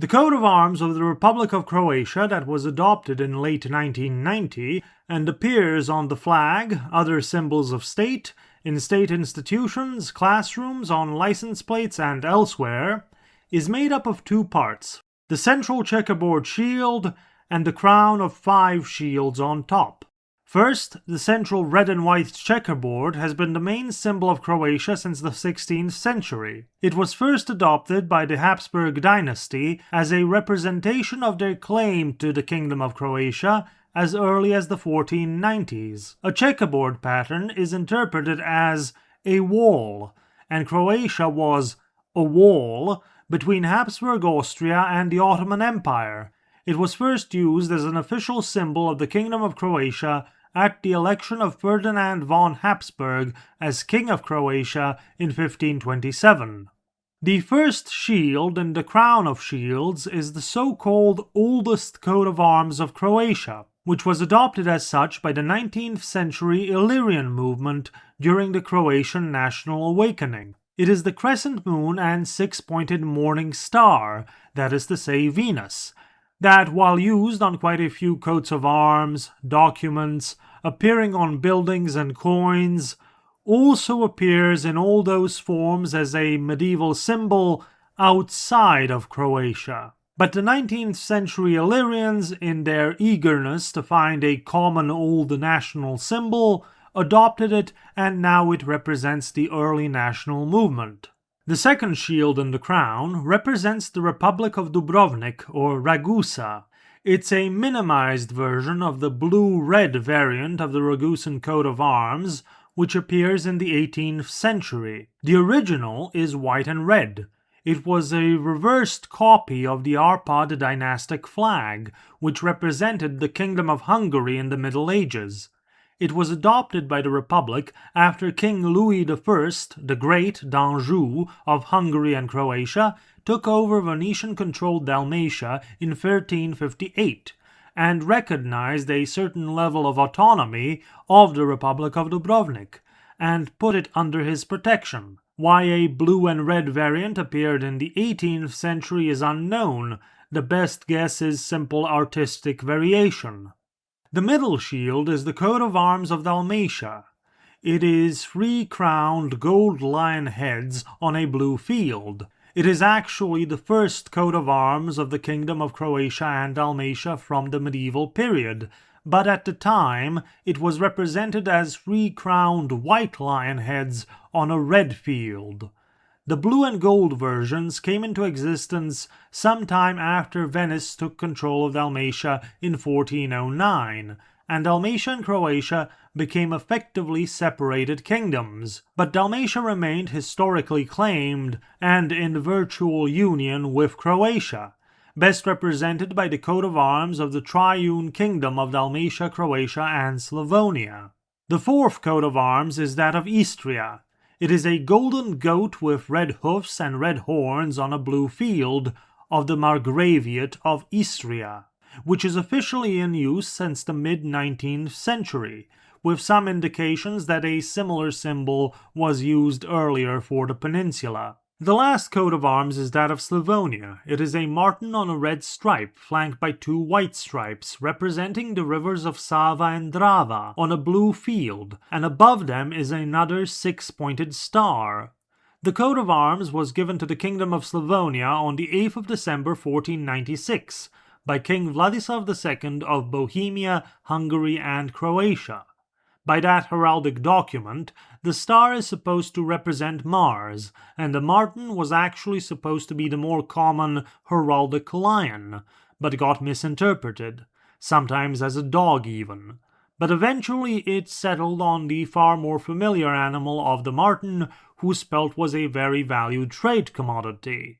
The coat of arms of the Republic of Croatia that was adopted in late 1990 and appears on the flag, other symbols of state, in state institutions, classrooms, on license plates and elsewhere, is made up of two parts: the central checkerboard shield and the crown of 5 shields on top. First, the central red and white checkerboard has been the main symbol of Croatia since the 16th century. It was first adopted by the Habsburg dynasty as a representation of their claim to the Kingdom of Croatia as early as the 1490s. A checkerboard pattern is interpreted as a wall, and Croatia was a wall between Habsburg Austria and the Ottoman Empire. It was first used as an official symbol of the Kingdom of Croatia at the election of Ferdinand von Habsburg as King of Croatia in 1527. The first shield in the crown of shields is the so-called oldest coat of arms of Croatia, which was adopted as such by the 19th century Illyrian movement during the Croatian national awakening. It is the crescent moon and 6-pointed morning star, that is to say Venus, that, while used on quite a few coats of arms, documents, appearing on buildings and coins, also appears in all those forms as a medieval symbol outside of Croatia. But the 19th century Illyrians, in their eagerness to find a common old national symbol, adopted it, and now it represents the early national movement. The second shield in the crown represents the Republic of Dubrovnik, or Ragusa. It's a minimized version of the blue-red variant of the Ragusan coat of arms, which appears in the 18th century. The original is white and red. It was a reversed copy of the Arpad dynastic flag, which represented the Kingdom of Hungary in the Middle Ages. It was adopted by the Republic after King Louis I, the Great d'Anjou of Hungary and Croatia, took over Venetian-controlled Dalmatia in 1358, and recognized a certain level of autonomy of the Republic of Dubrovnik, and put it under his protection. Why a blue and red variant appeared in the 18th century is unknown. The best guess is simple artistic variation. The middle shield is the coat of arms of Dalmatia. It is 3 crowned gold lion heads on a blue field. It is actually the first coat of arms of the Kingdom of Croatia and Dalmatia from the medieval period, but at the time it was represented as 3 crowned white lion heads on a red field. The blue and gold versions came into existence sometime after Venice took control of Dalmatia in 1409, and Dalmatia and Croatia became effectively separated kingdoms. But Dalmatia remained historically claimed and in virtual union with Croatia, best represented by the coat of arms of the Triune-kingdom of Dalmatia, Croatia, and Slavonia. The fourth coat of arms is that of Istria. It is a golden goat with red hoofs and red horns on a blue field of the Margraviate of Istria, which is officially in use since the mid-19th century, with some indications that a similar symbol was used earlier for the peninsula. The last coat of arms is that of Slavonia. It is a marten on a red stripe, flanked by 2 white stripes, representing the rivers of Sava and Drava, on a blue field, and above them is another 6-pointed star. The coat of arms was given to the Kingdom of Slavonia on the 8th of December 1496, by King Vladislav II of Bohemia, Hungary, and Croatia. By that heraldic document, the star is supposed to represent Mars, and the marten was actually supposed to be the more common heraldic lion, but got misinterpreted, sometimes as a dog even. But eventually it settled on the far more familiar animal of the marten, whose pelt was a very valued trade commodity.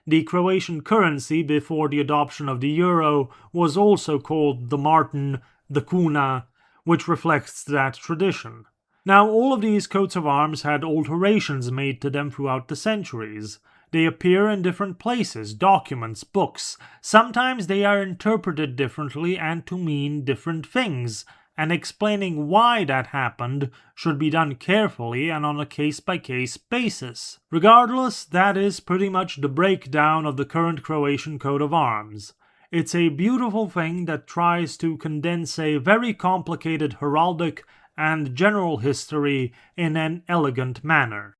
The Croatian currency before the adoption of the euro was also called the marten, the kuna, which reflects that tradition. Now, all of these coats of arms had alterations made to them throughout the centuries. They appear in different places, documents, books. Sometimes they are interpreted differently and to mean different things, and explaining why that happened should be done carefully and on a case-by-case basis. Regardless, that is pretty much the breakdown of the current Croatian coat of arms. It's a beautiful thing that tries to condense a very complicated heraldic and general history in an elegant manner.